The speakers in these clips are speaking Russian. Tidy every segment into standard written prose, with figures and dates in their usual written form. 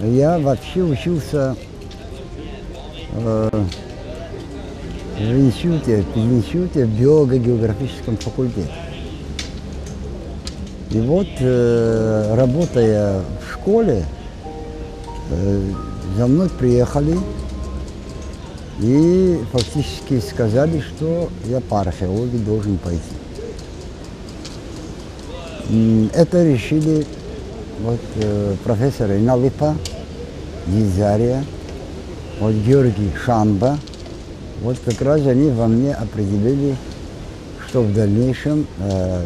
Я вообще учился в институте в биолого-географическом факультете. И вот, работая в школе, за мной приехали и фактически сказали, что я по археологии должен пойти. Это решили вот, профессор Иналипа, Дизария, вот Георгий Шамба. Вот как раз они во мне определили, что в дальнейшем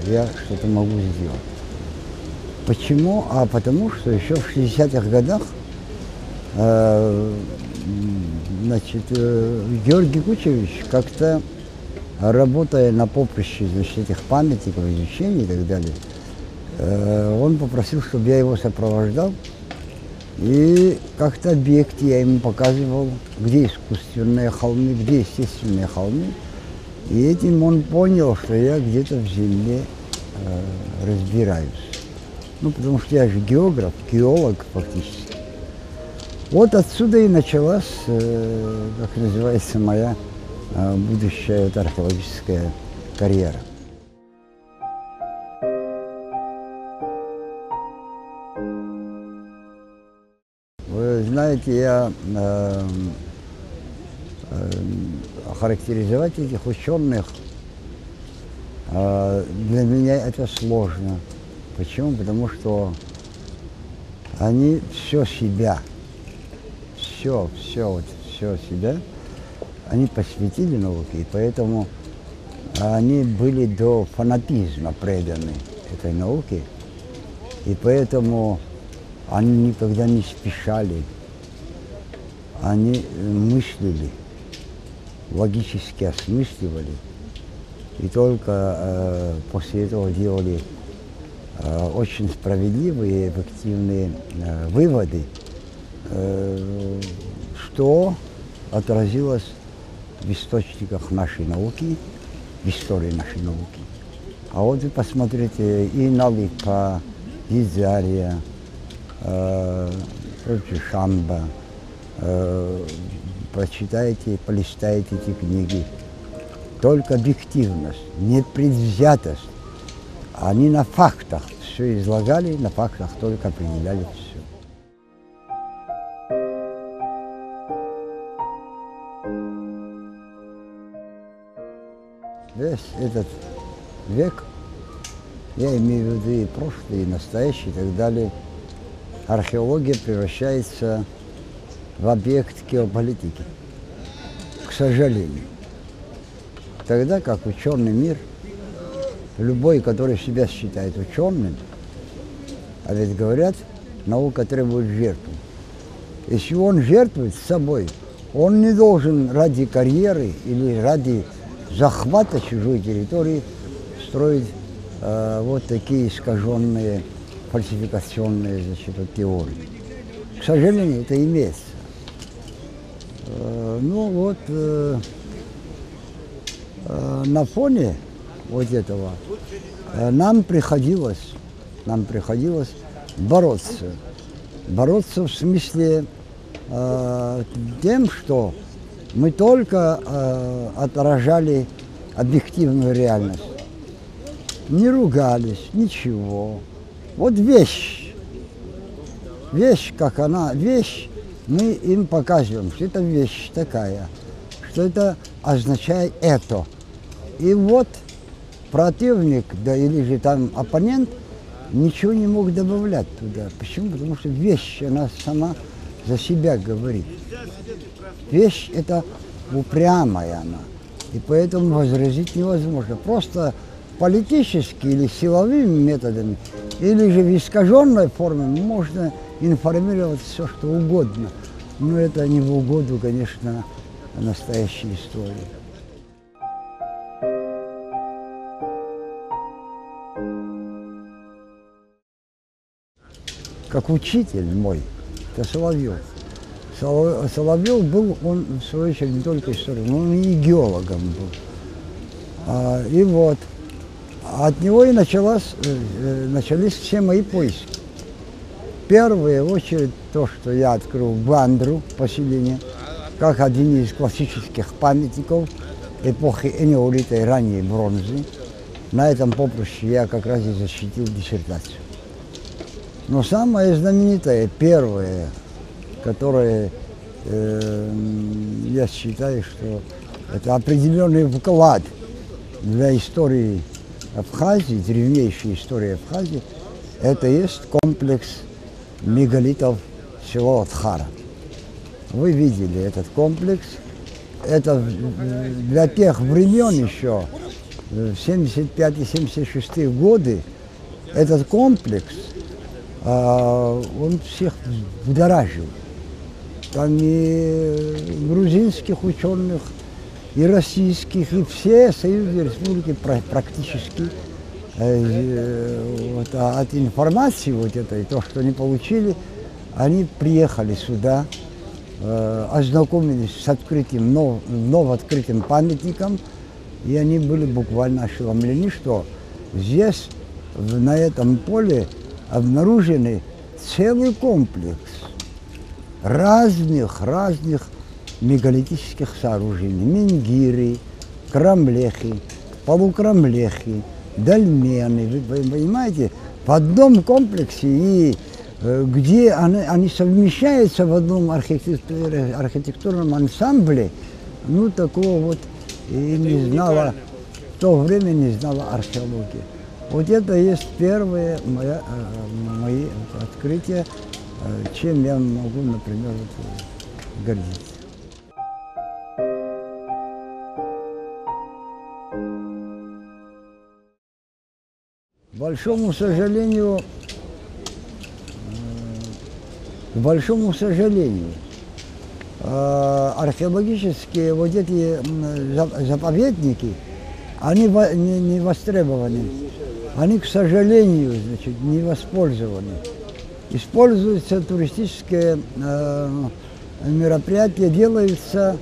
я что-то могу сделать. Почему? А потому что еще в 60-х годах значит, Георгий Кучевич как-то, работая на поприще, значит, этих памятников, изучений и так далее, он попросил, чтобы я его сопровождал. И как-то объекты я ему показывал, где искусственные холмы, где естественные холмы. И этим он понял, что я где-то в земле разбираюсь. Ну, потому что я же географ, геолог фактически. Вот отсюда и началась, как называется, моя будущая вот, археологическая карьера. Вы знаете, я охарактеризовать этих ученых, для меня это сложно. Почему? Потому что они все себя, все себя, они посвятили науке, и поэтому они были до фанатизма преданы этой науке, и поэтому они никогда не спешали, они мыслили, логически осмысливали, и только после этого делали очень справедливые и эффективные выводы, что отразилось в источниках нашей науки, в истории нашей науки. А вот вы посмотрите, и Иналипа, Дизария, Шамба, прочитайте, полистайте эти книги. Только объективность, непредвзятость. Они на фактах все излагали, на фактах только определяли все. Весь этот век, я имею в виду и прошлый, и настоящий, и так далее, археология превращается в объект геополитики, к сожалению. Тогда как ученый мир, любой, который себя считает ученым, а ведь говорят, наука требует жертвы. Если он жертвует собой, он не должен ради карьеры или ради захвата чужой территории строить вот такие искаженные, фальсификационные, значит, теории. К сожалению, это имеется. Ну вот, на фоне вот этого нам приходилось бороться. Бороться в смысле тем, что мы только отражали объективную реальность. Не ругались, ничего. Вот вещь, как она, мы им показываем, что это вещь такая, что это означает это. И вот противник, да или же там оппонент, ничего не мог добавлять туда. Почему? Потому что вещь, она сама за себя говорит. Вещь это упрямая она, и поэтому возразить невозможно. Просто политически или силовыми методами, или же в искаженной форме можно информировать все, что угодно. Но это не в угоду, конечно, настоящей истории. Как учитель мой, это Соловьев. Соловьев был, он в свою очередь не только историогом, он и геологом был. И вот, от него и начались все мои поиски. первую очередь то, что я открыл Бандру поселение, как один из классических памятников эпохи энеолита и ранней бронзы. На этом поприще я как раз и защитил диссертацию. Но самое знаменитое, первое, которое я считаю, что это определенный вклад для истории Абхазии, древнейшей истории Абхазии, это есть комплекс мегалитов село Тхара. Вы видели этот комплекс. Это для тех времен еще, в 75-76 годы, этот комплекс, он всех будоражил. Там и грузинских ученых, и российских, и все союзные республики практически от информации вот этой, то, что они получили, они приехали сюда, ознакомились с открытием, новооткрытым памятником, и они были буквально ошеломлены, что здесь, на этом поле, обнаружены целый комплекс разных мегалитических сооружений. Менгиры, крамлехи, полукрамлехи, дольмены. Вы понимаете, в одном комплексе, и где они совмещаются в одном архитектурном ансамбле, ну, такого вот и не знала, в то время не знала археология. Вот это есть первое мои открытия, чем я могу, например, гордиться. К большому сожалению, археологические вот эти заповедники, они не востребованы, они, к сожалению, значит, не воспользованы. Используются туристические мероприятия, делаются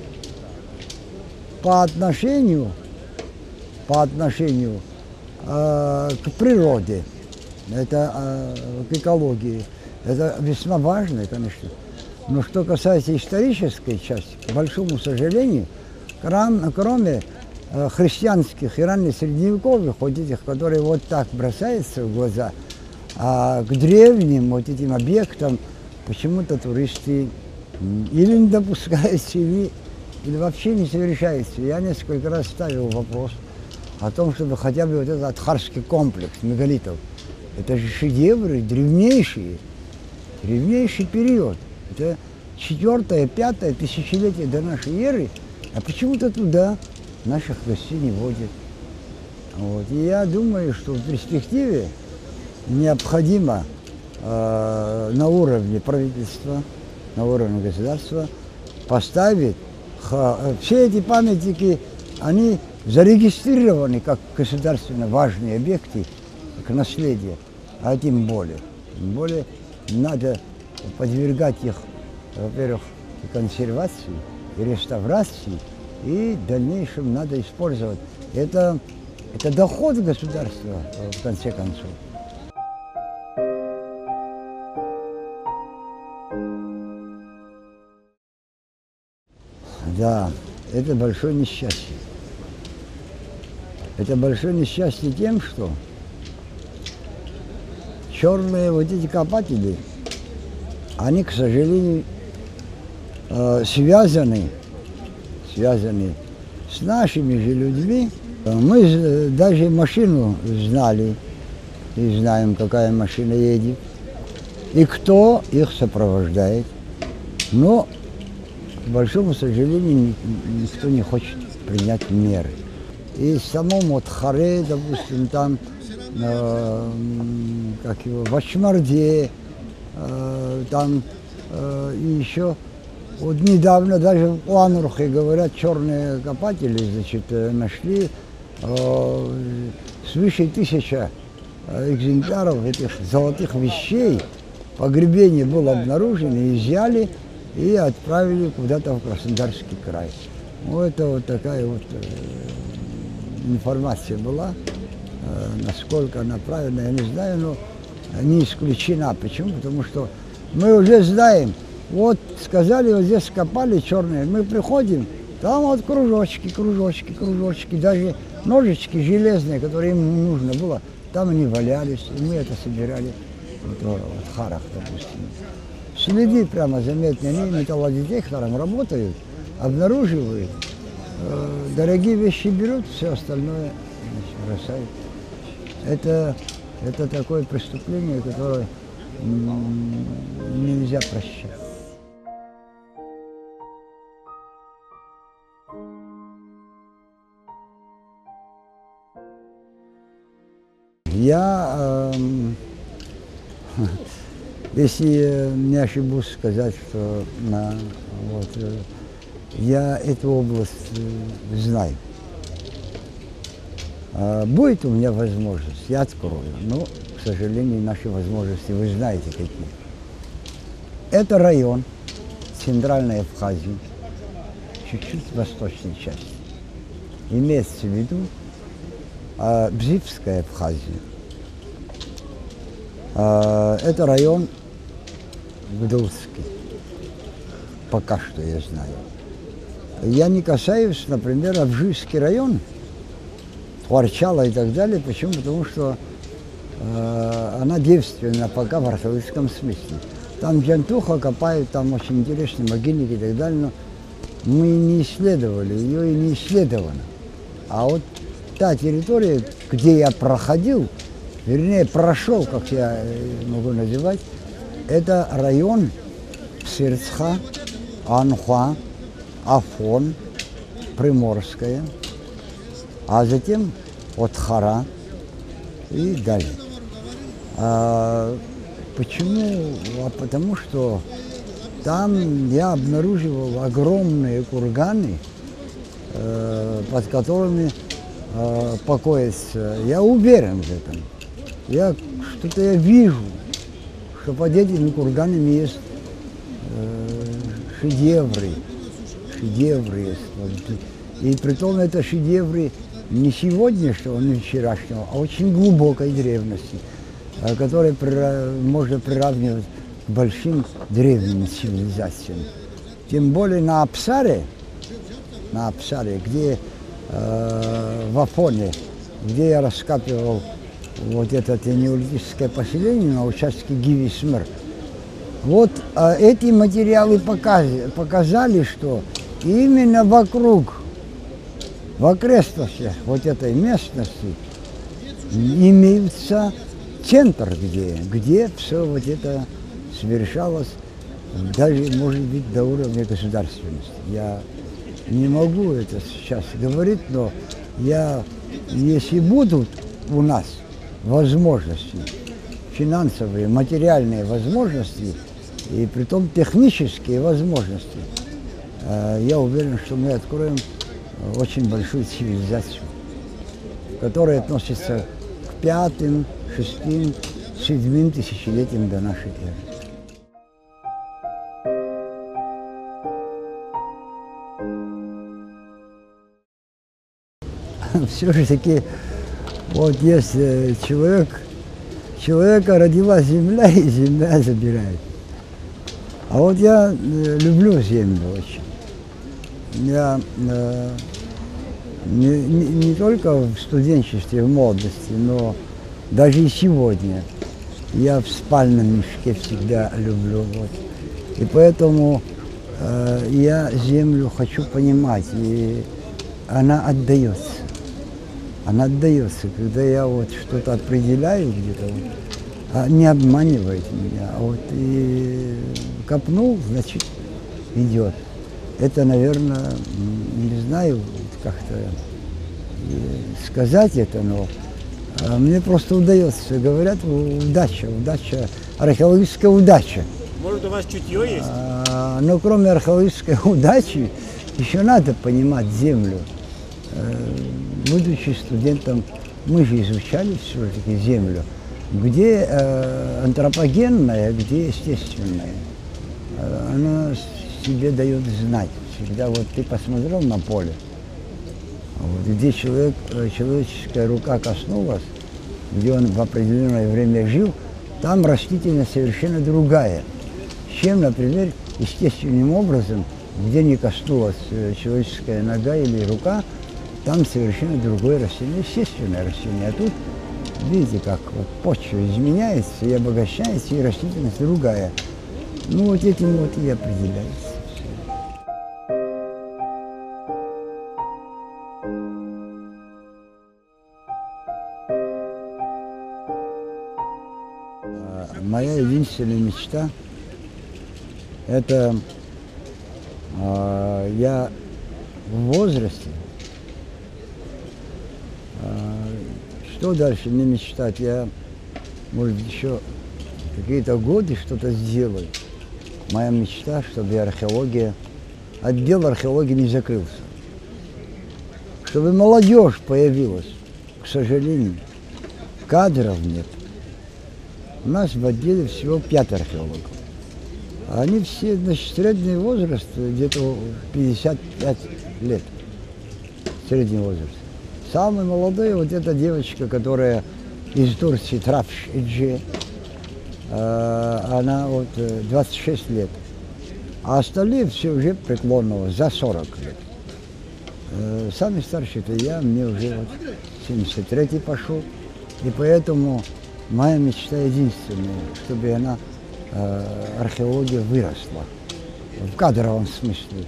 по отношению к природе, это к экологии. Это весьма важно, конечно. Но что касается исторической части, к большому сожалению, кроме христианских и раннесредневековых, вот этих, которые вот так бросаются в глаза, а к древним вот этим объектам почему-то туристы или не допускаются, или вообще не совершаются. Я несколько раз ставил вопрос о том, чтобы хотя бы вот этот Тхарский комплекс мегалитов, это же шедевры, древнейший период. Это 4-5 тысячелетие до нашей эры, а почему-то туда наших гостей не водят. Вот. И я думаю, что в перспективе необходимо на уровне правительства, на уровне государства поставить все эти памятники, они зарегистрированы как государственно важные объекты, как наследие, а тем более надо подвергать их, во-первых, консервации, и реставрации, и в дальнейшем надо использовать. Это доход государства, в конце концов. Да, это большое несчастье. Это большое несчастье тем, что черные вот эти копатели, они, к сожалению, связаны с нашими же людьми. Мы даже машину знали и знаем, какая машина едет, и кто их сопровождает. Но, к большому сожалению, никто не хочет принять меры. И в самом Тхаре, допустим, там, в Ачмарде, там и еще вот недавно даже в Уанрухе, говорят, черные копатели, значит, нашли свыше 1000 экземпляров этих золотых вещей. Погребение было обнаружено, изъяли и отправили куда-то в Краснодарский край. Ну, это вот такая вот информация была. Насколько она правильная, я не знаю, но не исключена. Почему? Потому что Мы уже знаем, вот сказали, вот здесь копали черные, мы приходим, там вот кружочки, кружочки, кружочки, даже ножички железные, которые им нужно было, там они валялись, и мы это собирали, вот Харах, допустим. Следы прямо заметны, они металлодетектором работают, обнаруживают, дорогие вещи берут, все остальное бросают. Это такое преступление, которое нельзя прощать. Я, если не ошибусь сказать, что я эту область знаю. Будет у меня возможность, я открою, но, к сожалению, наши возможности вы знаете какие. Это район Центральной Абхазии, чуть-чуть восточной части. Имеется в виду Бзивская Абхазия. Это район Гдулский, пока что я знаю. Я не касаюсь, например, Абжийский район, Творчала и так далее. Почему? Потому что она девственна пока в археологическом смысле. Там джантуха копают, там очень интересные могильники и так далее, но мы не исследовали, ее и не исследовано. А вот та территория, где я проходил, вернее, прошел, как я могу называть, это район Псырцха, Анхуа, Афон, Приморская, а затем от Хара и далее. Почему? Потому что там я обнаруживал огромные курганы, под которыми покоятся. Я уверен в этом. Что-то я вижу, что под этими курганами есть шедевры. Шедевры есть. И притом это шедевры не сегодняшнего, не вчерашнего, а очень глубокой древности, которые можно приравнивать к большим древним цивилизациям. Тем более на Апсаре, где в Афоне, где я раскапывал вот это неолитическое поселение на участке Гиви-Смыр. Вот эти материалы показали, что именно вокруг, в окрестностях вот этой местности имеется центр, где все вот это совершалось, даже, может быть, до уровня государственности. Я не могу это сейчас говорить, но если будут у нас возможности, финансовые, материальные возможности, и притом технические возможности, я уверен, что мы откроем очень большую цивилизацию, которая относится к 5-м, 6-м, 7-м тысячелетиям до нашей эры. Все же таки, вот есть человека родила земля, и земля забирает. А вот я люблю землю очень. Я не только в студенчестве, в молодости, но даже и сегодня. Я в спальном мешке всегда люблю. Вот. И поэтому я землю хочу понимать, и она отдается. Она отдается, когда я вот что-то определяю где-то, вот, не обманывает меня, а вот и копнул, значит, идет. Это, наверное, не знаю, как-то сказать это, но мне просто удается. Говорят, удача, археологическая удача. Может, у вас чутье есть? Но кроме археологической удачи, еще надо понимать землю. Будучи студентом, мы же изучали все-таки землю, где антропогенная, где естественная. Она себе дает знать. Всегда вот ты посмотрел на поле, вот, где человеческая рука коснулась, где он в определенное время жил, там растительность совершенно другая. чем, например, естественным образом, где не коснулась человеческая нога или рука, там совершенно другое растение, естественное растение. А тут, видите, как вот почва изменяется и обогащается, и растительность другая. Ну, вот этим вот и определяется. Моя единственная мечта – это я в возрасте, что дальше мне мечтать? Я, может, еще какие-то годы что-то сделаю. Моя мечта, чтобы отдел археологии не закрылся. Чтобы молодежь появилась. К сожалению, кадров нет. У нас в отделе всего 5 археологов. Они все, значит, средний возраст где-то 55 лет. Средний возраст. Самый молодой вот эта девочка, которая из Турции, Трафш Иджи, она вот 26 лет. А остальные все уже преклонного, за 40 лет. Самый старший это я, мне уже вот 73-й пошел. И поэтому моя мечта единственная, чтобы она, археология выросла. В кадровом смысле.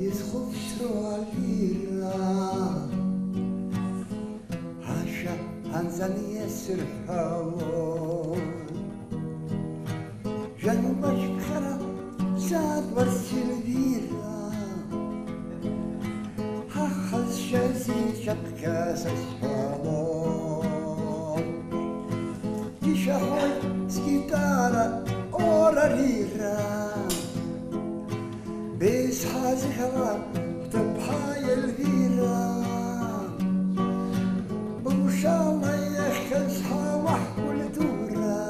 يسخفشوا علينا عاشا هنزل يسرحون جنبش خرا زاد ورسل بيرا هخز شازي شبكة سسحالون يشحوي سكيتارا أورا ليرا بس حازها تبحاي الفيرا وش الله يخزها وحول دورا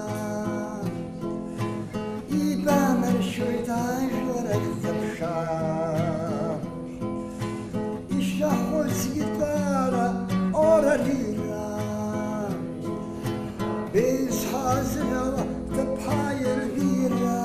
يبان الشويت عجرك تبشا يشحو سيطارة أورا ليرا بس حازها تبحاي الفيرا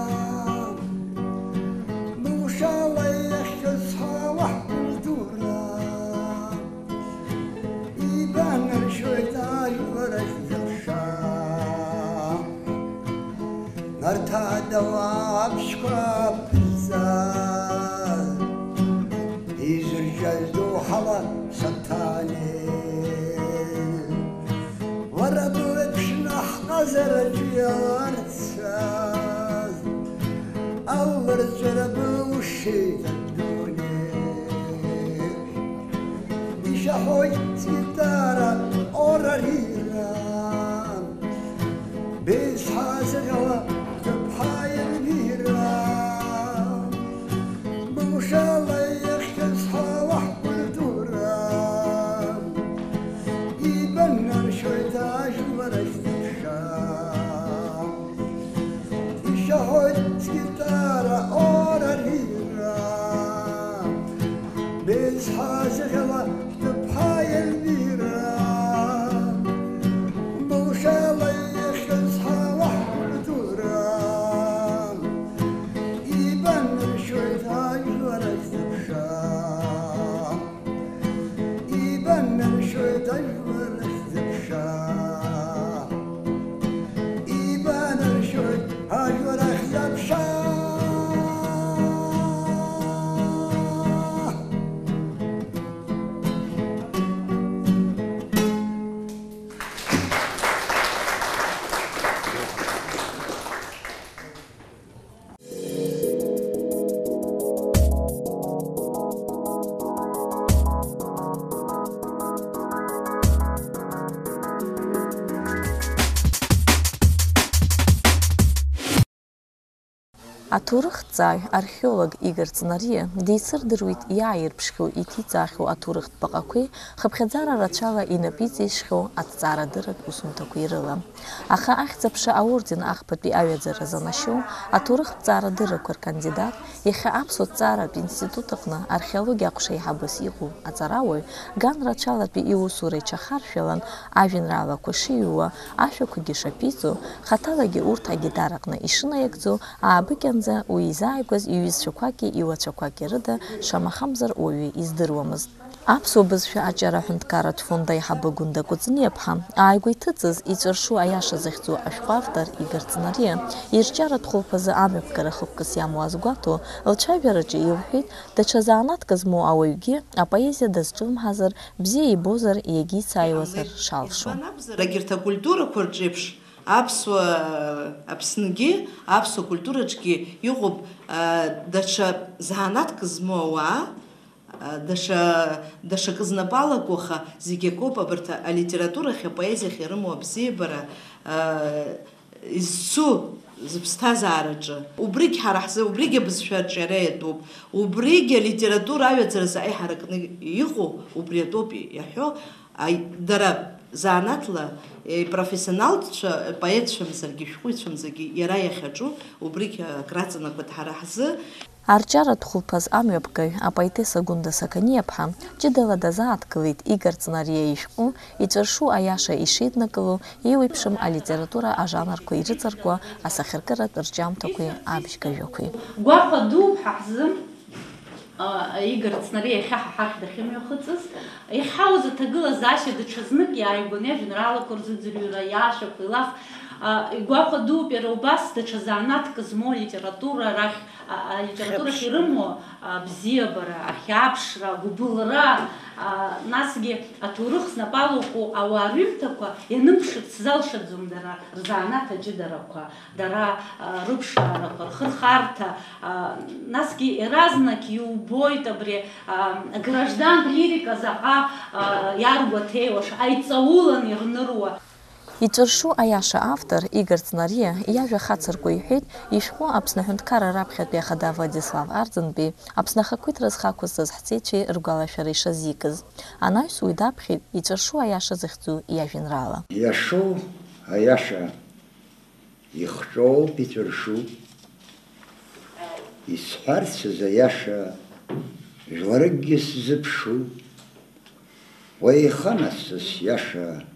نرتا دواب شقاب الزاد يزر جلدو حلا سطاني وربو بشنح نظر جيار تساد أول جرب وشيت الدوني يشحوي سيطارة أورا ليران بس حازر تبحاي البيرا بوش الله يخزها وحول دورا يبنى شويتاج ورشت الشام يشهد سكتارة أورا ليرا بس حازر تبحاي البيرا بوش الله يخزها وحول دورا يبنى شويت Аҭоурыхҭҵааҩ археолог Игор Ҵнариа деицырдыруеит иааирԥшхьоу иҭиҵаахьоу аҭоурыхтә баҟақәеи хыԥхьаӡара рацәала инапиҵишьхьоу аҭҵаарадырратә усумҭақәеи рыла. Аха ахьӡ-аԥша аорден ахԥатәи аҩаӡаразы анашьоу аҭоурыхтә-ҭҵаарадыррақәа ркандидат иахьа Аԥсуа ҭҵааратә институт аҟны археологиа ҟәшаиҳабыс иҟоу аҵарауаҩ ган рацәалатәи иусура иҽахаршәалан ажәеинраалақәа шиҩуа, ашәақәагьы шаԥиҵо, хаҭалагьы урҭ агитара аҟны ишынаиагӡо аабыкьанӡа уи изааигәаз иҩызцәақәаки иуацәақәаки рыда шамахамзар уаҩы издыруамызт. Аԥсуа бызшәа аҷара аҳәынҭқарратә фонд аиҳабы Гәында Кәыҵниаԥҳа ааигәа иҭыҵыз иҵәыршу аиаша захьӡу ашәҟәы автор Игор Ҵнариа ирҿиаратә хәылԥазы амҩаԥгара хықәкыс иамоу азгәаҭо лцәажәараҿы илҳәеит даҽа заанатк змоу ауаҩгьы апоезиа дазҿлымҳазар, бзиа ибозар, иагьицааиуазар шалшо. Рагьырҭ акультурақәа рҿеиԥш Аԥснгьы, аԥсуа культураҿгьы иҟоуп даҽа заанатк змоу ауаа, даҽакы знапалақәоу, аха зегьы акоуп абарҭ алитературахь, апоезиахь ирымоу абзиабара изцу зыԥсҭазаараҿы. Убригь ҳара ҳзы, убригь абызшәа арҿиара иатәуп, убригь алитература аҩаӡаразы аиҳаракны иҟоу, убри атәоуп иаҳәо, дара заанатла профессионалтцәа, поетцәамзаргьы, шәҟәыҩцәамзаргьы иара иахьаҿу, убригь акраҵанакуеит ҳара ҳзы. Арҿиаратә хәылԥаз амҩаԥгаҩ апоетесса Гәында Сақаниаԥҳа ҷыдала дазааҭгылеит Игор Ҵнариа ишәҟәы иҵәыршу аиаша ишеиднакыло, еиуеиԥшым алитература ажанрқәа ирыҵаркуа асахьаркыратә рҿиамҭақәеи абжьгажәақәеи. Гәаҟа дуп ҳа ҳзы Игор Ҵнариа иахьа ҳахь дахьымҩахыҵыз, иаҳауз аҭагылазаашьа даҽазнык иааигәаны ажәеинраалақәа рзыӡырҩра, иашақәа, илаф гәаҟа дуп иара убас даҽа заанатк змоу алитературахь ирымоу абзиабара, ахьаԥшра, агәыбылра, насгьы аҭоурых знапалоуқәоу ауаа рҩымҭақәа ианымԥшырц залшаӡом дара рзаанат аҷыдарақәа, дара рыԥшаарақәа, рхырхарҭа, насгьы иаразнак иубоит абри аграждантә лирика заҟа иаргәаҭеиуаша, аиҵаулан ирныруа. Иҵәыршу аиаша автор Игор Ҵнариа иажәа хацыркәа иҳәеит ишәҟәы Аԥсны аҳәынҭқарра раԥхьатәи ахада Владислав Арӡынбеи Аԥсны ахақәиҭра зхақәызҵаз ҳҵеицәеи ргәалашәара ишазикыз. Анаҩс уи даԥхьеит иҵәыршу аиаша захьӡу иажәеинраала. Иашоу аиаша ихҿоуп, иҵәыршу. Исҳәарцаз аиаша жәларыкгьы сзыԥшу. Уаиханасыс иаша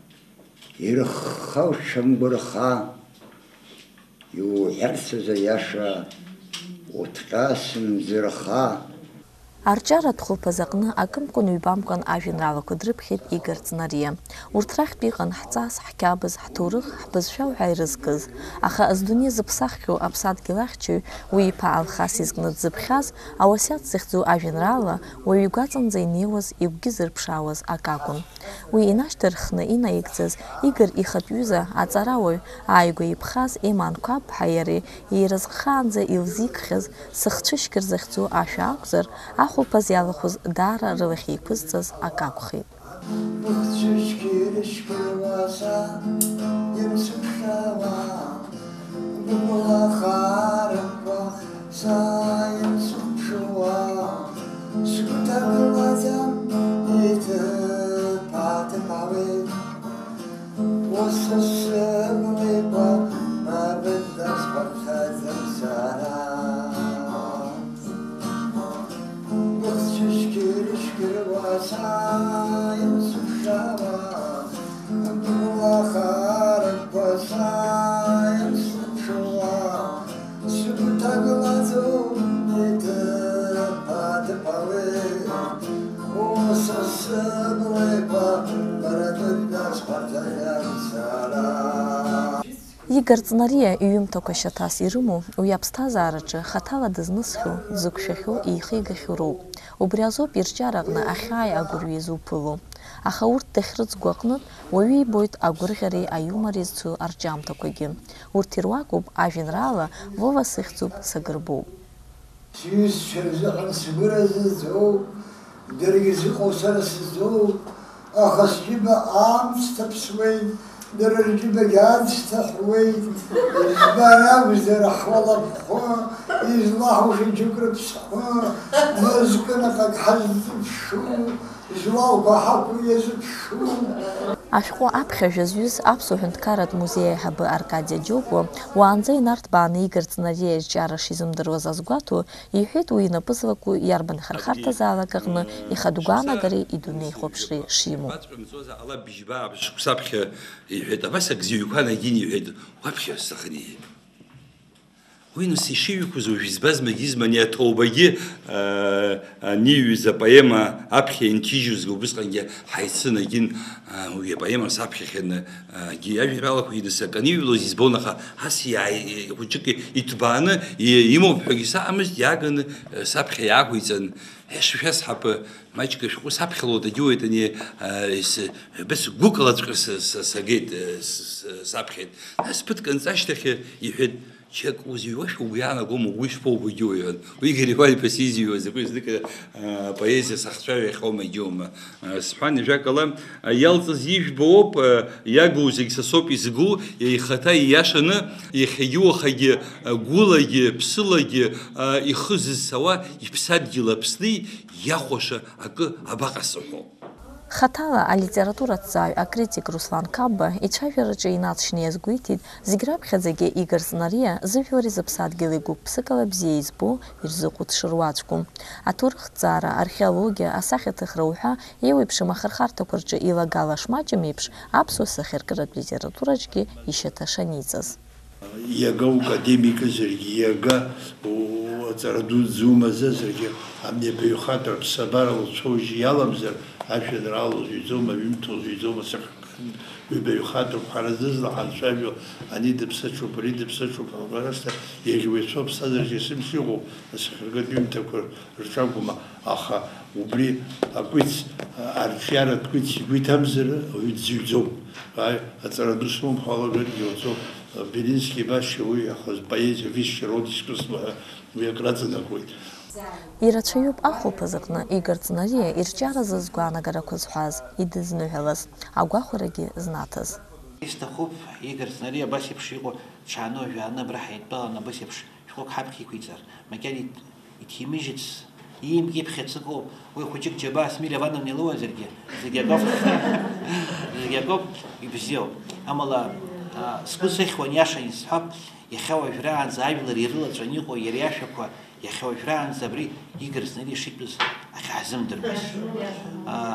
ирыхха уҽамгәырха, иуҳәарцаз аиаша утҟьа сымӡырха. Арҿиаратә хәылԥаз аҟны акымкәан-ҩбамкәан ажәеинраалақәа дрыԥхьеит Игор Ҵнариа. Урҭ рахьтә иҟан ҳҵас, ҳқьабз, ҳҭоурых, ҳбызшәа ҳәа ирызкыз. Аха аздунеи зыԥсаххьоу аԥсадгьыл ахьчаҩ уи иԥа Алхас изкны дзыԥхьаз ауасиаҭ захьӡу ажәеинраала уаҩ игәаҵанӡа инеиуаз, игәгьы зырԥшаауаз ак акәын. Уи инашьҭарххны инаигӡаз Игор ихатә ҩыза аҵарауаҩ ааигәа иԥхаз Еман Қәаб-ԥҳа иареи иразҟхаанӡа илзикхьаз Сыхцәышькыр захьӡу ашәа акәзар, ахәылԥаз иалахәыз даара рылахь еиқәызҵаз ак акәхеит. Игор Ҵнариа иҩымҭақәа шьаҭас ирымоу уи аԥсҭазаараҿы хаҭала дызнысхьоу, дзықәшәахьоу, еихигахьоу роуп. Убри азоуп ирҿиара аҟны ахьааи агәырҩеи зуԥыло. Аха урҭ дахьрыҵгәо аҟнытә уаҩы ибоит агәырӷьареи аиумори зцу арҿиамҭақәагьы. Урҭ ируакуп ажәеинраала Вова сыхьӡуп, сагырбоуп. Сҩызцәа рзыҳәан сгәы зызӡоу, даргьы зыҟоу сара сызӡоу, аха сџьыба аамсҭа ԥсуеит, درجة جاد استحويت الزبانة وزر أخوال بخوا يزلح وش جكر بسخوا نزكنا قد حزت بشو زواو بحقو يزب شو Ашәҟәы аԥхьажәа зҩыз аԥсуа ҳәынҭқарратә музеи аиҳабы Аркадиа Џьоукәа уаанӡа инарҭбааны иигарц Нариа рҿиара шизымдыруаз азгәаҭо, иҳәеит уи инапы злаку иарбанхархарҭаз аалак аҟны ихатә гәаанагареи идунеихәаԥшреи шимоу. Уинус ишиҩқәыз уажә избаз магизма ани аҭоубагьы аниҩыз апоема аԥхьа инҭижьызга убысҟангьы ҳаицын агьын уи апоема саԥхьахьаны ажәеинраалақәа инасак аниҩлоз избон, аха ас хәыҷык иҭбааны имоуп ҳәагьы саҟамызт, иааганы саԥхьа иаақәиҵан шәасҳап маҷк шәҟәы саԥхьалоу дагьуеит, ани бас гәыкалаҵәҟьа сагеит саԥхьеит. Нас ԥыҭк анҵашьҭахь иҳәеит, человек узиваш уяна гому уиш по будёй. Вы говорили по сизию, закой здыка поэзия сахчаве хома идёма. Спани жакала ялца зив боп ягузик сосоп изгу и хата яшана и хью хаги гулаги псылаги и хыз сава и псадила псны яхоша ак абақасохо. Хаҭала алитератураҭҵааҩ акритик Руслан Кабба ицәажәараҿы инаҵшьны иазгәеиҭеит, зегь раԥхьаӡагьы иигарц Нариа зыжәлари зыԥсадгьыли гәык-ԥсыкала бзиа избо ирзыҟәыҭшыруа аӡәкуп. Аҭоурыхҭҵаара, археологиа, асахьаҭыхра уҳәа еиуеиԥшым ахырхарҭақәа рҿы илагала шмаҷым еиԥш аԥсуа сахьаркыратә литератураҿгьы ишьаҭа шаниҵаз. Иага академикызаргьы, иага аҵара дуӡӡа умазазаргьы амнебаҩхатәра ԥсабара лцәоужьы иаламзар ажәеинраала узҩӡом, аҩымҭа узҩӡом, ҩбаҩхатәроуп ҳара зызлаҳа анцәажәо, ани дыԥсыҽуп, ари дыԥсыҽуп, абарасҭа иаӷьуеицәоуп ԥсҭазаргьы сымш иҟоуп асахьаркыратә ҩымҭақәа рҿакәыма, аха убри акәиц арҿиаратә кәиц игәы иҭамзар ауаҩы дзыҩӡом. Аҵара ду смоуп ҳәа алагаргьы уаҵоуп. Белински башьа уи ахаз поэзиа висшьа род искусство уи акраҵанакуеит. Ирацәаҩуп ахәылԥаз аҟны иигарц Нариа ирҿиаразы згәаанагарақәа зҳәаз, идызныҳәалаз, агәахәарагьы знаҭаз. Исҭахуп иигарц Нариа абас еиԥш иҟоу ҽааны жәааны абра ҳаидтәалан абас еиԥш шәҟәык ҳаԥхьа иқәиҵар, макьана иҭимыжьыц иимгьы иԥхьацыгоу уи хәыҷык џьабаа Смилиа Ивановна илыуазаргьы зегьы акоуп ибзиоуп. Амала сгәы сыхьуан иаша исҳәап, иахьа уажәраанӡа ажәлар ирылаҵәан иҟоу иара иашәақәа иахьа уажәраанӡа абри иигарц Нариа шитәыз ахьаҳзымдыруаз.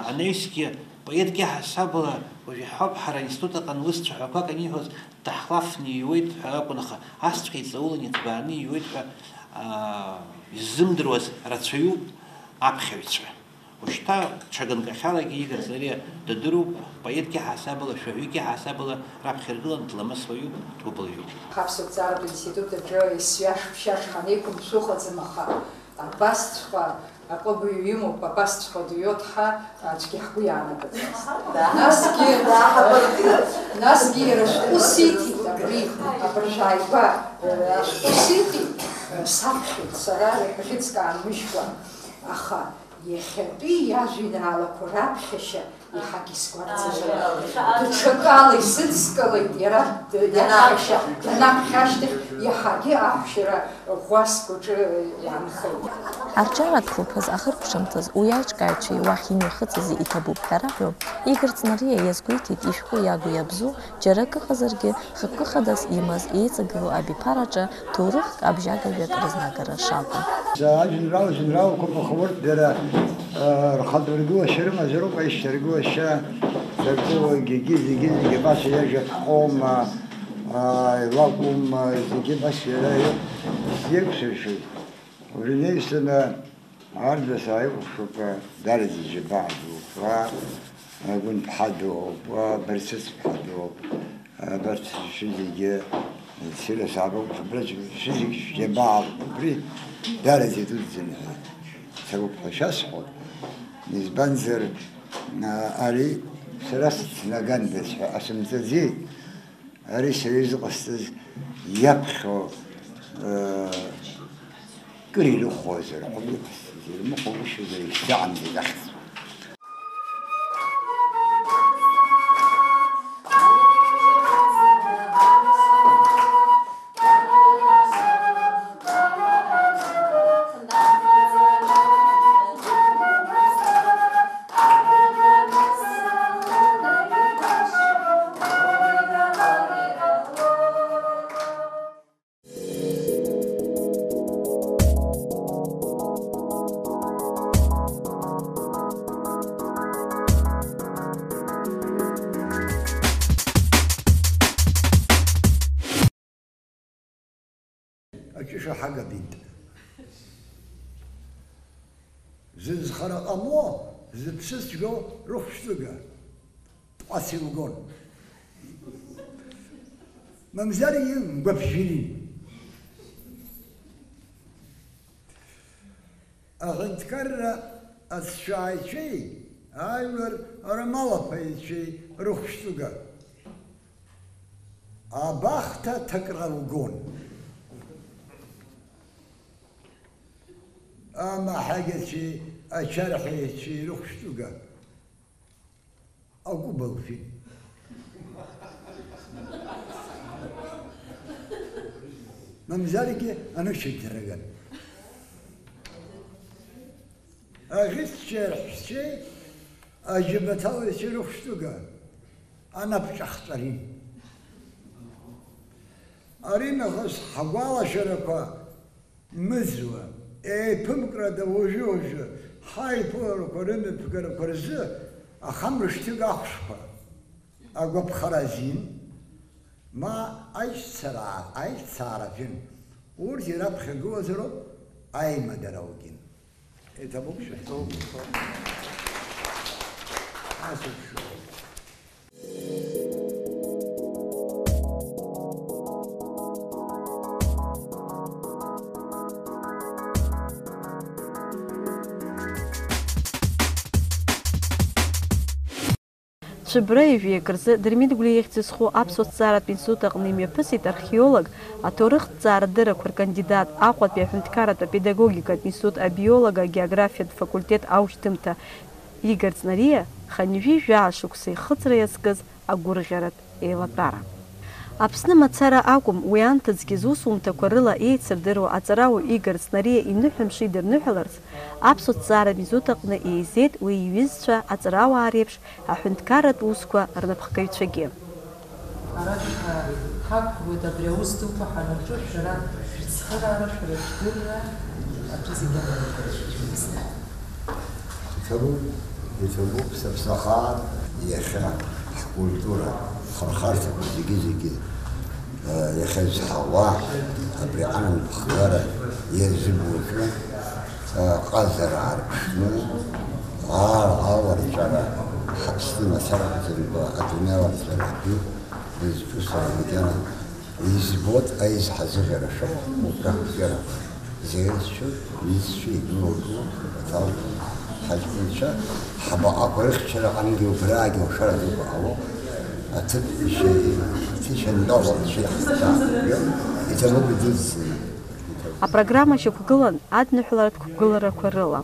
Анаҩсгьы поетгьы ҳасабала уажә иҳәап, ҳара аинститут аҟны ус цәаҳәақәак аниҳәоз даҳлафны иҩуеит ҳәа акәын, аха асҵәҟьа иҵаулан иҭбааны иҩуеит ҳәа иззымдыруаз рацәаҩуп аԥхьаҩцәа. Ушьҭа ҽаганкахьалагьы иигарц Нариа дадыруп, поетгьы ҳасабала, шәаҳәаҩгьы ҳасабала раԥхьаргылан дламысуаҩуп, дгәыбылҩуп. Ҳаԥсуа институт аҿы исҩаш-ԥшьашхан еиқәымшәыхәаӡам, аха абасҵәҟьа аҟыбаҩ имоуп, абасҵәҟьа дуиоҭҳа аӡәгьы ҳгәы иаанагӡамызт. Насгьы иара ашәҟәы сиҭеит, абыржәааигәа ашәҟәы сиҭеит, саԥхьеит сара ӷьыцк аанмыжькәа, аха иахьатәи иажәеинраалақәа раԥхьашьа иаҳагьы сгәарҵаҿы даҽакала исыдскылеит, иара данаԥхьашьҭахь иаҳагьы аҳәшьара ӷәаск уҿы иаанхеит. Арҿиаратә хәылԥаз ахыркәшамҭаз уи аиҿкааҩцәеи уахь имҩахыҵыз иҭабуп ҳәа раҳәо, иигарц Нариа иазгәеиҭеит ишәҟәы иагу иабзу џьарак ыҟазаргьы хықәкы хадас имаз еиҵагылоу абиԥараҿы ҭоурыхк абжьагажәак рызнагара шакәу. Ажәеинраалақәа пахәырт дара рхатә ргылашьа рымазароуп, аишьцәа ргылашьа зыргыло зегьы баша иажәа ҭҟәом, илакәым, зегьы баша иара ирықәсыршәоит. Уажәы неизаны арӡас ааиҟәыхшоуп дараӡа џьабаа дуп, гәынԥҳа дууп, барцыц-ԥҳа дуп, абарҭ зегьы Сириас аабыҟәш абраҿ зегьы џьабааҟоуп, убри дараӡа дуӡӡаны саруп ҳәа шәасҳәоит. Избанзар ари сара сыцнагандаз ҳәа ҟасымҵаӡеит. Ари сара изыҟасҵаз иаԥхьо кыр ирыхәозар, ҟәыб иҟасҵаз, ирмыҟәымшьозар ишьҭаҟамзар иахьӡ. أشوف حاجة بنت زي خرق أمو زي بسس جو روح شتوجا أسيلجون ممزاري مبشرين أغنتكر الشاي شيء أيور رمالة في شيء روح شتوجا أباختا تكرهون أما حاجة شيء أشرح شيء روح شتوجا أقبل فيه من ذلك أنا شيء ترجع أغيث شيء أجبتها شيء روح شتوجا أنا بشخترين أرينا خص حوالا شركة مزوة بمكرة دوجوج هاي بور كريم بكرة كرزة أخمر شتيق أخشفة أقوى خرازين ما أيش سرعة أيش صارفين ورتي ربخ جوزرو أي مدروجين إتبوك شو حاسب شو Шыбраев екірзі дірмет гулеектіз ху апсот цара пенсута ғыныме пысит археолог, аторых царадыры көр кандидат ақуат пяфінткарата педагогика пенсут биолога география факультет ауштымта Игорь Цнария ханви жашуксы хыцра яскыз агургерат эйлатара. Аԥсны мацара акәым, уи анҭыҵгьы зусумҭақәа рыла еицырдыруа аҵарауаҩ Игорь Цнария иныҳәамши дырныҳәаларц, аԥсуа ҭҵаара Минзут аҟны еизеит уи иҩызцәа аҵарауаа реиԥш аҳәынҭқарратә усқәа рнапхгаҩцәагьы. Арахь ҳақәуеит абри аус дуқәа ҳанаҿы шәара шәцхыраара, шәара шәдырра يتبوك سبسخار يخا كولتورا خرخارتك زيكي يخز حوا أبري عن الخيارة يرزبوك قذر عارف شنو عار رجالة حبستي مثلا الدنيا ورجالة بيو يزبو سرمجانا يزبوت أيز حزير الشب مبرح فيها زير الشب يزشو يبنوكو بطاو حجمشة حبا أقرخ شرق عندي وبراقي وشرق وبعوه أتب شيء تيشن دور شيء يتبو بدوز. Апрограмма шьақәгылан адныҳәаларатә қәгыларақәа рыла.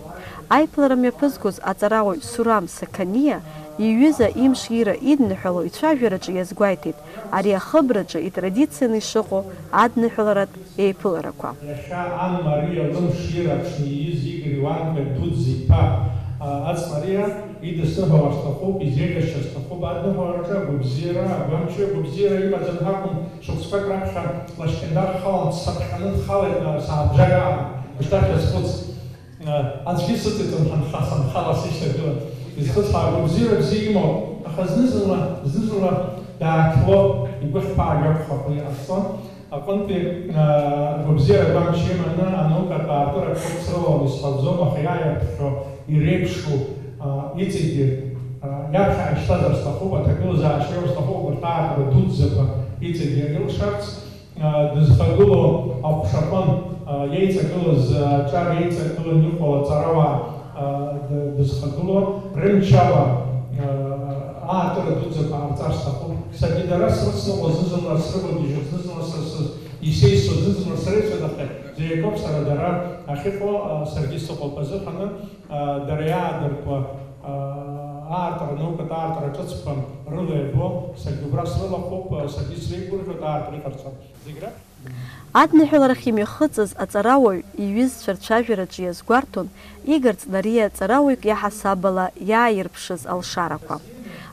Аиԥылара мҩаԥызгоз аҵарауаҩ Сурам Саканиа иҩыза имшира идныҳәало ицәажәараҿы иазгәеиҭеит ари ахыбраҿы итрадицианы ишыҟоу адныҳәаларатә еиԥыларақәа. Иахьа Ан Мария лымшира аԥшны ииз Игор Иван Дуӡӡа-иԥа Ацмария идысныҳәауа сҭахуп, изеиӷьашьа сҭахуп адныҳәалараҿы агәабзиара, агәамчы агәабзиара имаӡам ҳакәым шықәсқәак раԥхьа лашькьындар дхалан дсаԥхьаны дхалеит саабжьагаан бышьҭахь иазхәыц аӡәгьы сыҵеиҵон санхала сышьҭагылан изхыҵ агәабзиара бзиа имоуп, аха зны-зынла даақьло игәы хԥаа иакәхап уи ҟасҵон. Аҟынтәи агәабзиара агәамчы иманы анаукатә аартыра ҿырԥсрылон исҳәаӡом, аха иааиртхьо иреиԥшу иҵегьы иаԥхьа ишьҭазар сҭахуп, аҭагылазаашьа сҭахуп урҭ ааҳәара дуӡӡақәа иҵегьы ирылшарц, дызхагыло аҟәшаҟын иеиҵагылаз ҿар иеиҵагылан иҟоу аҵарауаа дызхагыло рымчала ааҵра дуӡӡақәа аарҵар сҭахуп. Саргьы дара срыцныҟәо зны-зынла срывагьежьуа, зны-зынла исеисуа, зны-зынла среицәадахьы зеиқәоуп сара дара ахьыҟоу, саргьы сыҟоуп азыҳәаны дара иаадыртуа аартра, наукатә аартра ҿыцқәа рыла иабо саргьы убра срылахәуп, саргьы среигәырӷьоит аартра иҟарҵо. Зегь раԥхьа Адныҳәаларахь имҩахыҵыз аҵарауаҩ иҩызцәа рцәажәараҿы иазгәарҭон Игорь Цнария аҵарауаҩк иаҳасабала иааирԥшыз алшарақәа.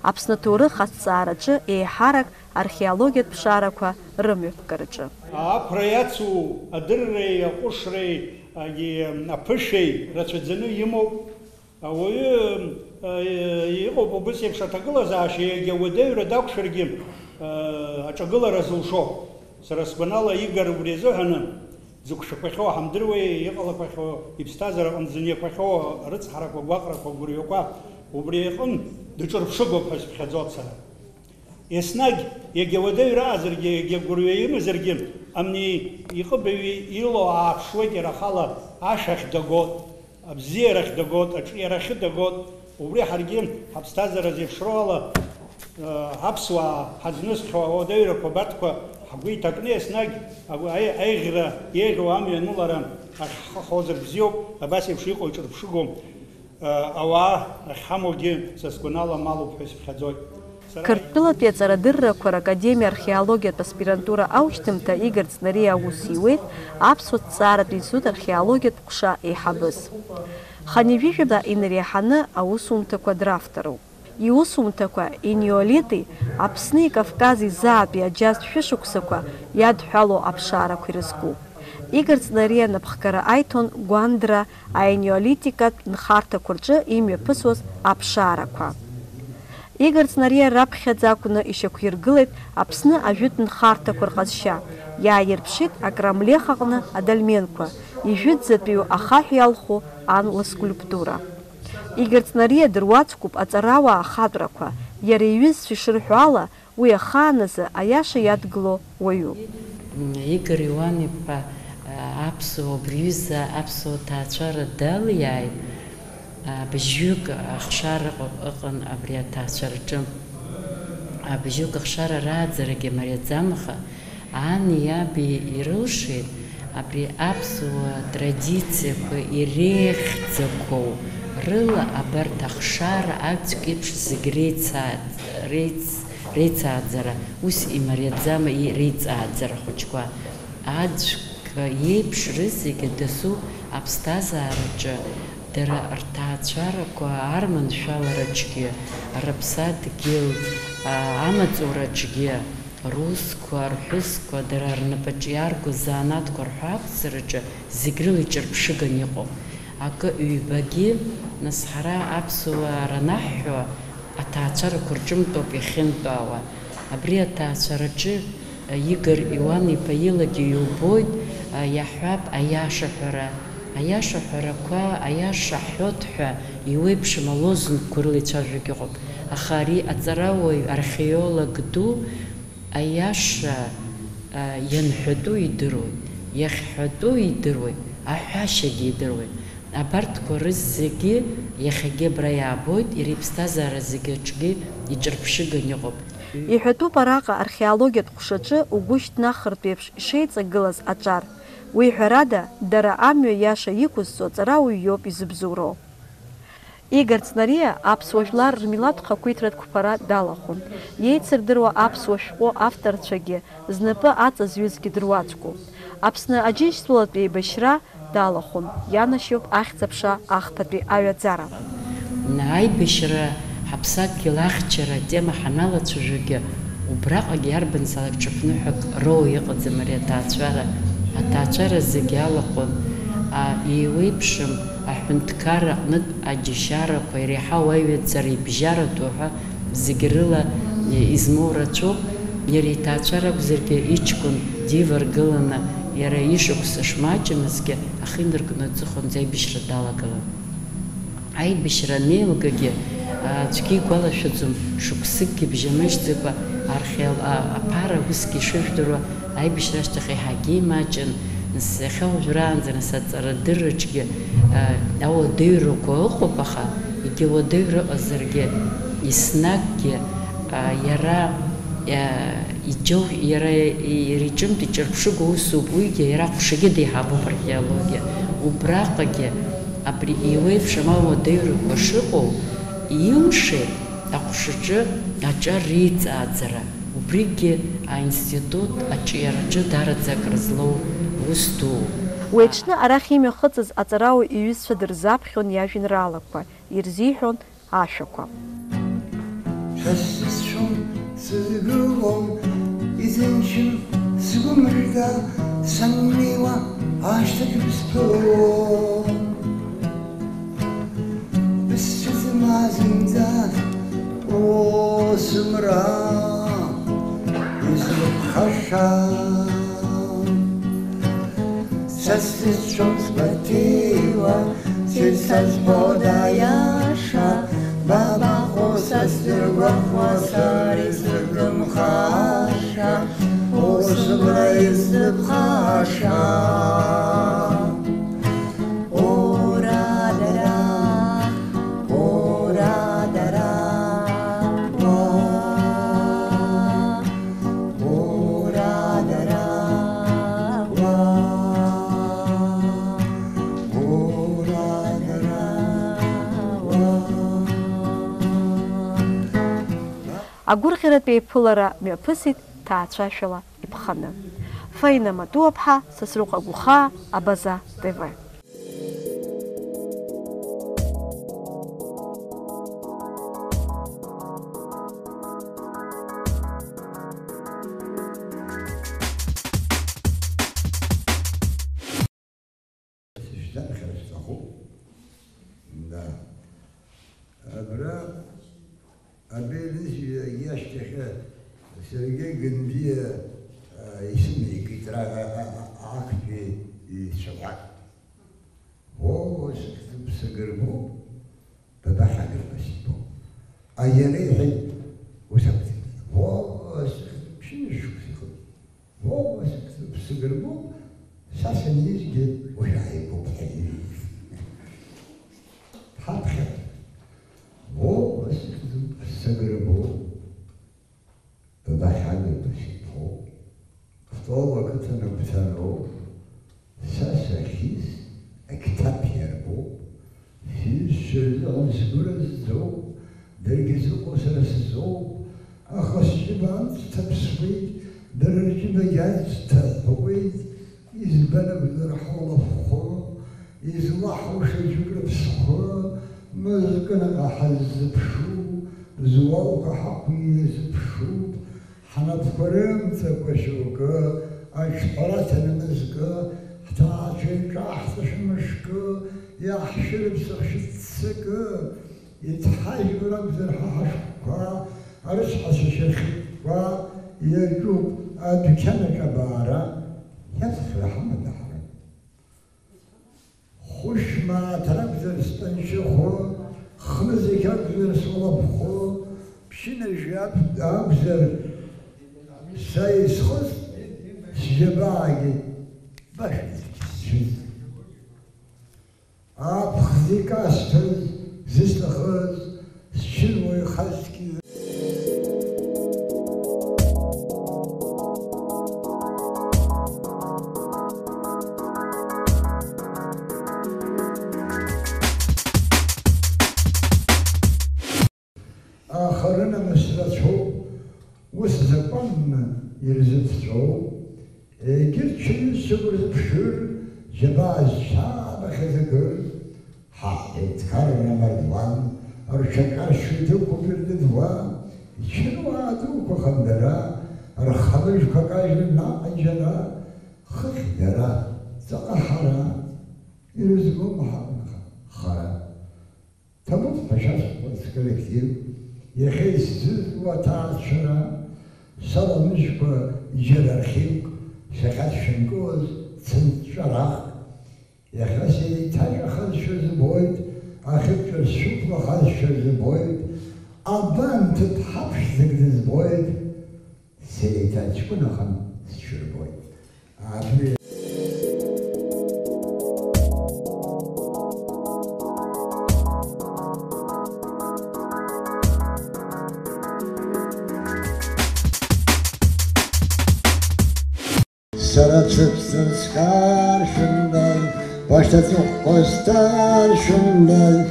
Аԥсны аҭоурых азҵаараҿы еиҳарак археологиатә ԥшаарақәа рымҩаԥгараҿы. Аԥра иацу адырреи, аҟәышреи, аԥышеи рацәаӡаны имоуп. Ауаҩы иҟоуп убыс еиԥш аҭагылазаашьа егьа ауадаҩра дақәшәаргьы аҿагылара зылшо. Сара сгәанала Игор убри азыҳәаны зықәшақәахьоу ҳамдыруеи, иҟалақәахьоу, иԥсҭазаара ҟамзыниақәахьоу рыцҳарақәа, гәаҟрақәа, гәырҩақәа, убри иҟынтә дыҿырԥшыгоуп ҳәа сыԥхьаӡоуп сара. Еснагь егьа уадаҩраазаргьы, егьа гәырҩа имазаргьы, амни иҟыбаҩ ило ааԥшуеит иара ахала ашахь дагоит, абзиарахь дагоит, аҿиарахьы дагоит. Убри ҳаргьы ҳаԥсҭазаара зеиԥшроу ала аԥсуаа ҳазнысхьоу ауадаҩрақәа абарҭқәа ҳгәы иҭакны еснагь аиӷьра еиӷьу амҩа анылара ахьҳахозар бзиоуп, абас еиԥш иҟоу иҿырԥшыгоу ауаа ахьҳамоугьы са сгәанала малуп ҳәа сыԥхьаӡоит. Қырҭтәылатәи аҵарадыррақәа ракадемиа археологиатә аспирантура аушьҭымҭа Игор Ҵнариа аус иуеит Аԥсуа ҭҵааратә институт археологиатә ҟәша еиҳабыс. Ханижәижәаба инареиҳаны аусумҭақәа дравторуп. Иусумҭақәа инеолити, Аԥсни Кавкази заатәи аџьазтә шәышықәсақәа иадҳәалоу аԥшаарақәа ирызкуп. Игор Ҵнариа напхгара аиҭон Гәандра аенеолитикатә нхарҭақәа рҿы имҩаԥысуаз аԥшаарақәа. Игор Ҵнариа раԥхьаӡа акәны ишьақәиргылеит Аԥсны ажәытә нхарҭақәа рҟазшьа, иааирԥшит Акрамлех аҟны адольменқәа, ижәытәӡатәиу ахаҳә иалху ан ласкульптура. Игор Ҵнариа дыруаӡәкуп аҵарауаа ахатәрақәа, иара иҩызцәа ишырҳәо ала, уи ахааназы аиаша иадгыло уаҩуп. Игор Иоанн-иԥа аԥсуа убриҩыза аԥсуа ҭаацәара далиааит. Быжьҩык ахшара ыҟан абри аҭаацәа рҿы. Быжьҩык ахшара рааӡарагьы мариаӡам, аха ани иаби ирылшеит абри аԥсуа традициақәа иреихьӡақәоу рыла абарҭ ахшара аӡәк еиԥш зегь реицааӡара, ус имариаӡам реиҵааӡара хәыҷқәа. Аӡәк иеиԥш рызегьы дасу аԥсҭазаараҿы дара рҭаацәарақәа арманшәалараҿгьы, рыԥсадгьыл амаҵураҿгьы, русқәа, рҳәысқәа, дара рнапаҿы иаарго заанатқәа рҳәааԥсараҿы зегь рыла иҿырԥшыган иҟоуп. Акы ҩбагьы, нас ҳара аԥсуаа ранаҳҳәо аҭаацәарақәа рҿымҭоуп иахьынтәаауа. Абри аҭаацәараҿы Игор Иоанн-иԥа илагьы иубоит, иаҳҳәап аиашаҳәара. Аиашаҳәарақәа, аиаша ҳҳәоит ҳәа иуеиԥшым алозунгқәа рыла ицәажәогь ыҟоуп. Аха ари аҵарауаҩ археолог ду аиаша ианҳәатәу идыруеит, иахьҳәатәу идыруеит, аҳәашьагьы идыруеит. Абарҭқәа рызегьы иахьагьы абра иаабоит, иара иԥсҭазаара зегьы аҿгьы иҿырԥшыган иҟоуп. Иҳәатәуп араҟа археологиатә ҟәшаҿы угәы шьҭнахыртә еиԥш ишеиҵагылаз аҿар. Уи ҳәарада, дара амҩа иаша иқәызҵо аҵарауаҩ иоуп изыбзоуроу. Игор Ҵнариа аԥсуа жәлар рмилаҭ хақәиҭратә қәԥара далахәын. Иеицырдыруа аԥсуа шәҟәы авторцәагьы знапы аҵазҩызгьы дыруаӡәкуп. Аԥсны аџьынџьтәылатә еибашьра далахәын. Ианашьоуп ахьӡ-аԥша ахԥатәи аҩаӡара. Аибашьра ҳаԥсадгьыл ахьчара атема ҳаналацәажәогьы, убраҟагьы иарбанзаалак ҿыԥныҳәак роуа иҟаӡам ари аҭаацәара. Аҭаацәара зегьы алахәын, иуеиԥшым аҳәынҭқарра аҟнытә аџьашьарақәа, иреиҳау аҩаӡара ибжьаратәу ҳәа зегьы рыла измоу рацәоуп. Иара иҭаацәара акәзаргьы иҷкәын диваргыланы, иара ишықәса шмаҷымызгьы ахинаркны аҵыхәанӡа аибашьра далагылан. Аибашьра анеилгагьы аӡәгьы игәалашәаӡом, шықәсыкгьы бжьамыжьӡакәа аԥара усгьы ишыжәдыруа аибашьра ашьҭахь еиҳагьы имаҷын. Нас иахьа уажәраанӡа нас аҵарадырраҿгьы ауадаҩрақәа ыҟоуп, аха егьа уадаҩра ыҟазаргьы еснагьгьы иара иҿымҭ иҿырԥшыго усуп, уигьы иара ҟәшагьы деиҳабуп археологиа. Убраҟагьы абри иуеиԥшым ауадаҩрақәа шыҟоу илшеит аҟәшаҿы аҿар реиҵааӡара. Убригьы аинститут аҿиараҿы дараӡак рызлоу ус дууп. Уи аҽны арахь имҩахыҵыз аҵарауаҩ иҩызцәа дырзаԥхьон иажәеинраалақәа, ирзиҳәон ашәақәа. сестричом схватила, сестра сбодаяша, баба хоса стрюга хвасари стрюгам хаша, осбра излып хаша. агәырӷьаратә еиԥылара мҩаԥысит ҭаацәашәала иԥханы. Фаина Матуаԥҳа, Сасрыҟәа Гухаа, Абаза ТВ. Сергей Генбия ismi kitra akfi şabak. O sıgırbu baba hadir basibo. Ayeni وسبت. O şimdi şu sıgır. O sıgırbu sasın yüzge وشاي بوكي. Hatır. O sıgırbu baba hadir basibo. В то вакыт написано сасахис актапьербу фишелон сгурзо дергизу косрасзо ахасжибан стапсвит дережиба ястапвит избана бдерхолфхо излаху шجugрбсхо мазкана ахазбшу зуалка хақуизбшу حنات فرم تقشوكا أشحرت المزكا حتى جاحتش مشكا يحشر بسخشت سكا يتحاجب رمز الحشكا أرشحش شيخكا يجوب أدكنا كبارا يدخل حمد حرم خوش ما ترمز استنشخو خمزك أبزر صلبخو بشين الجاب أبزر سايس خذ شجباعي باش خذيك أستاذ زيست خذ شنو يخزكي آخرنا مسرته وسزقن يرزقته قلت شنو سبر بشر جباع الشعب خذكر حقيت كرنا مردوان أرشك أشتوك بردوان شنو عدوك خندرا رخبش كاجنا أجلا خخدرا تقحرا يرزقوا محمد خرا تموت بشاش وتكلكتير يخيس وتعشرا صلمشكو جرخيك شكات شنكوز تنشرا يخسي تاجا خذ شوز بويد أخذ السوق خذ شوز بويد أبان تتحبش ذكرز بويد سيتاج كنا خم شوز بويد عافية Sarıçıksın karşımdan, başta çok kostar şundan,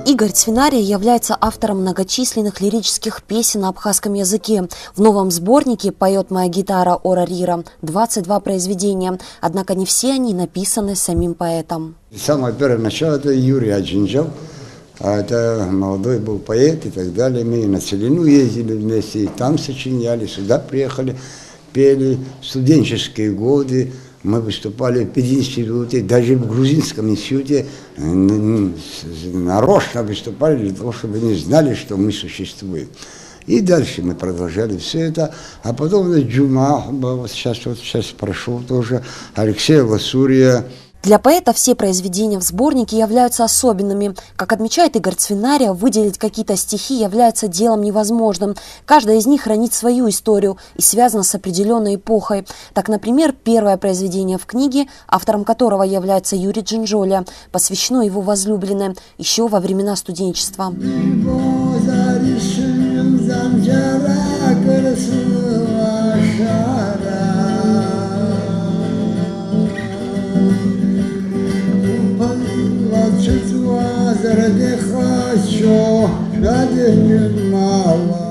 Игорь Цвинария является автором многочисленных лирических песен на абхазском языке. В новом сборнике «Поет моя гитара Ора Рира» 22 произведения, однако не все они написаны самим поэтом. Самое первое начало — это Юрий Аджинджев. Это молодой был поэт и так далее. Мы на Целину ездили вместе, и там сочиняли, сюда приехали, пели. В студенческие годы мы выступали в пединституте, даже в грузинском институте нарочно выступали для того, чтобы они знали, что мы существуем. И дальше мы продолжали все это. А потом Джума, сейчас прошел тоже, Алексея Ласурия. Для поэта все произведения в сборнике являются особенными. Как отмечает Игорь Цвинария, выделить какие-то стихи является делом невозможным. Каждая из них хранит свою историю и связана с определенной эпохой. Так, например, первое произведение в книге, автором которого является Юрий Джинджоля, посвящено его возлюбленной еще во времена студенчества.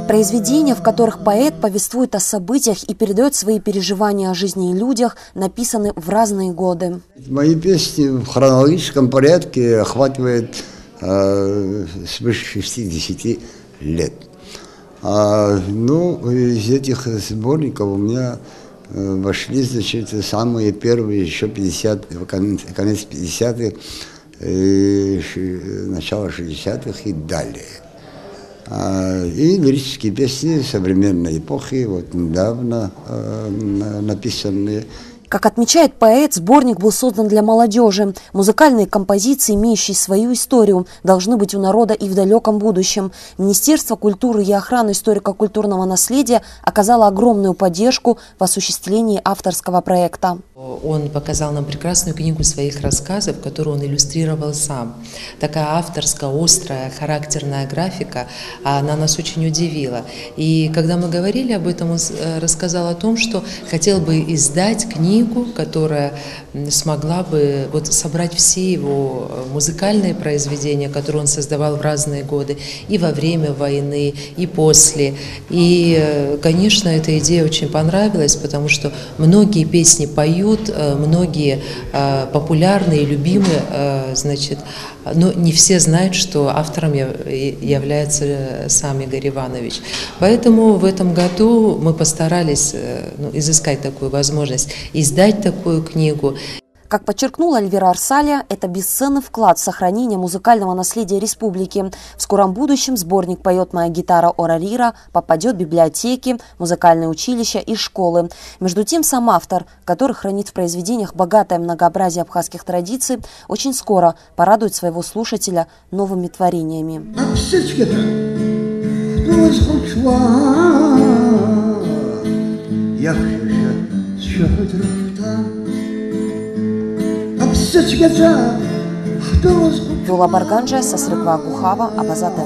Произведения, в которых поэт повествует о событиях и передает свои переживания о жизни и людях, написаны в разные годы. Мои песни в хронологическом порядке охватывают свыше 60 лет. Из этих сборников у меня вошли, значит, самые первые, еще 50, конец 50-х, начало 60-х и далее. И лирические песни современной эпохи, вот недавно написанные. Как отмечает поэт, сборник был создан для молодежи. Музыкальные композиции, имеющие свою историю, должны быть у народа и в далеком будущем. Министерство культуры и охраны историко-культурного наследия оказало огромную поддержку в осуществлении авторского проекта. Он показал нам прекрасную книгу своих рассказов, которую он иллюстрировал сам. Такая авторская, острая, характерная графика, она нас очень удивила. И когда мы говорили об этом, он рассказал о том, что хотел бы издать книгу, которая смогла бы собрать все его музыкальные произведения, которые он создавал в разные годы, и во время войны, и после. И, конечно, эта идея очень понравилась, потому что многие песни поют, многие популярные, любимые, но не все знают, что автором является сам Игорь Иванович. Поэтому в этом году мы постарались изыскать такую возможность, издать такую книгу. Как подчеркнула Эльвира Арсалия, это бесценный вклад в сохранение музыкального наследия республики. В скором будущем сборник «Поет моя гитара» Ора Рира попадет в библиотеки, музыкальные училища и школы. Между тем, сам автор, который хранит в произведениях богатое многообразие абхазских традиций, очень скоро порадует своего слушателя новыми творениями. Виола Барганджа, Сасрыква Гухава, Абаза ТВ.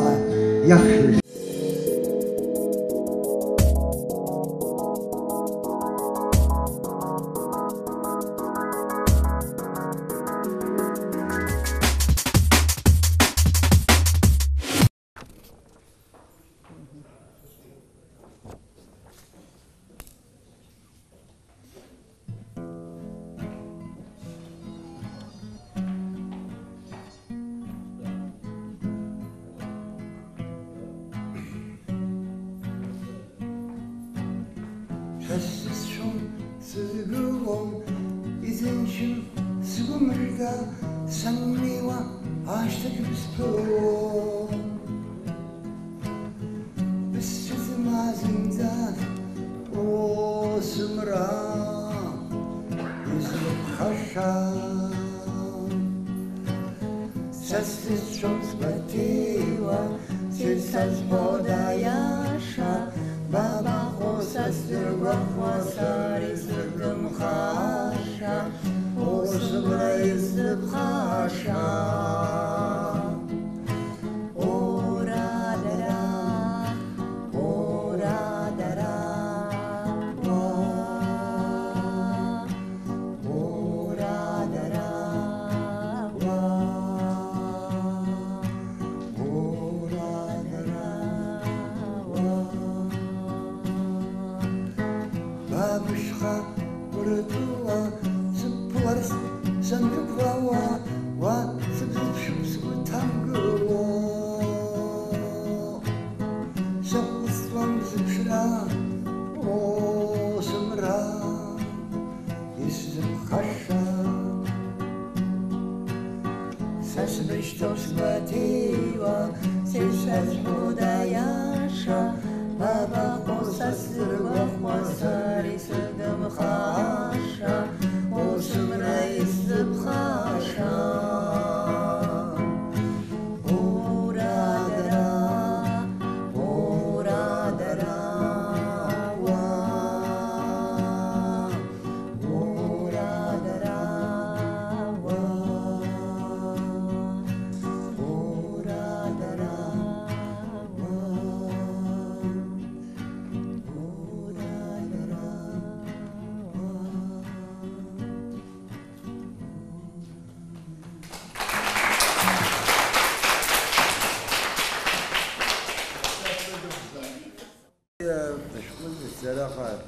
الصراحة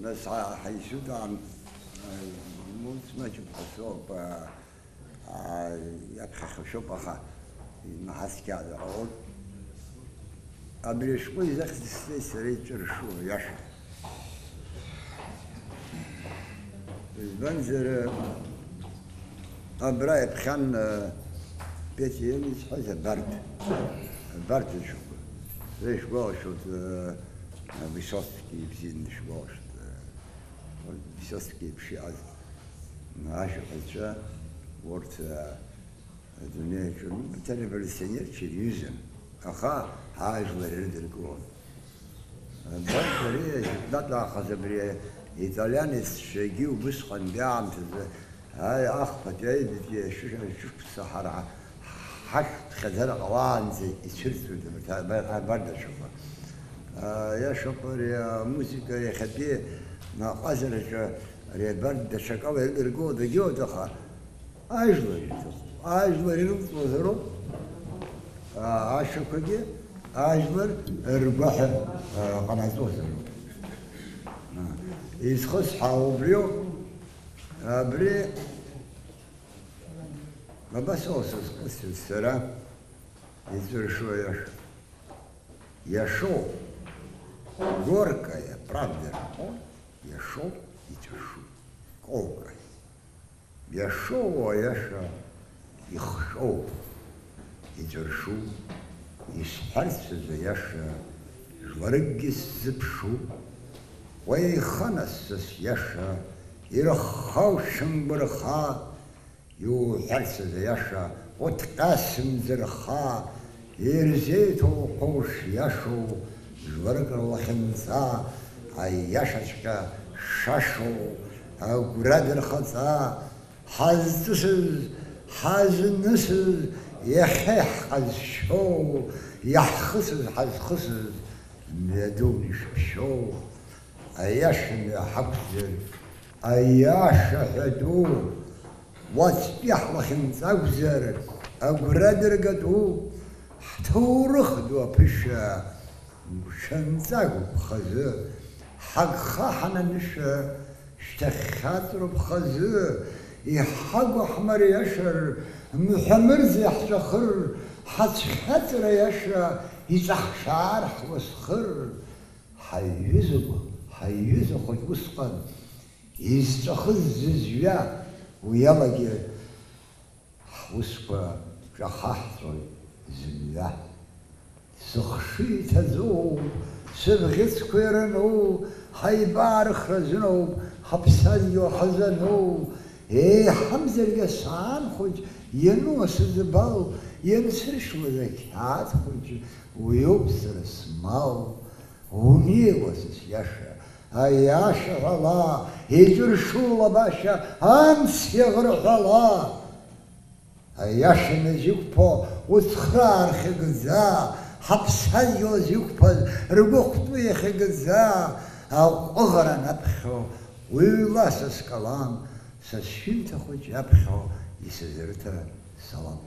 بس حيشوف عن ما جبت صوب يبخي خشوب أخا ما حسك على عود أبي شوي زخ سريت شو ياش البنزر أبراي بخان بيتي يمي حاجة برد شو ليش واش Высоцкий бзин швош, Высоцкий пшиаз, наша хача, вот дуней чу, революционер черюзен, аха, ажла ридерго. Бакария, дата хазабрия, итальянец шегил бысхан бям, ай ах патей бити шуш сахара, хаш хазар قوان زي يشرتو برد شوفه. يا شكر يا موسيقى يا خبيه ما قصر يا برد شكاوى الرجود الجود أخا أجمل ينظروا عاشقك أجمل ربح قناصوس يسخس حاوبريو بري ما بس أوسس قصة السلام يزور شوية يشو горкая, правда, я шел и тяжу, колкой. Я шел, а я шел, и шел, и тяжу, и спальцы за я шел, жварыги запшу, ой, ханасас я шел, и рахал шамбарха, и у херца за я шел, от касым зарха, и рзету кош я шел, жварка лахенца, а яшачка шашу, а градер хаца, хаздусыз, хазнысыз, яхех хазшоу, яхысыз, хазхысыз, медуниш пшоу, а яшин хакзер, а яша хаду, вацпях лахенца гзер, а градер гаду, хтурых дуапыша, شنزاق بخزو حق حنا نشا اشتخاطر بخزو يحق حمر يشر محمر زي حشخر حتخاطر يشا يزحشار وسخر حيزو خد وسقن يستخز زيا ويلاقي وسقا جحاحتر زيا سخشي تزو سبغت كيرنو حيبار خرزنو حبسانيو حزنو حمزة القسان خج ينوس الزبال ينسرش وذكات خج ويبصر اسماو ونيوس ياشا ياشا غلا يجرشو لباشا انس يغرق غلا ياشا نجيبو وتخرار خقزا حبسايو زيوكبل ربوختو يخجزا أو أغرى نبخو ويلا سسكلام سشيمت خوج يبخو يسزرت سلام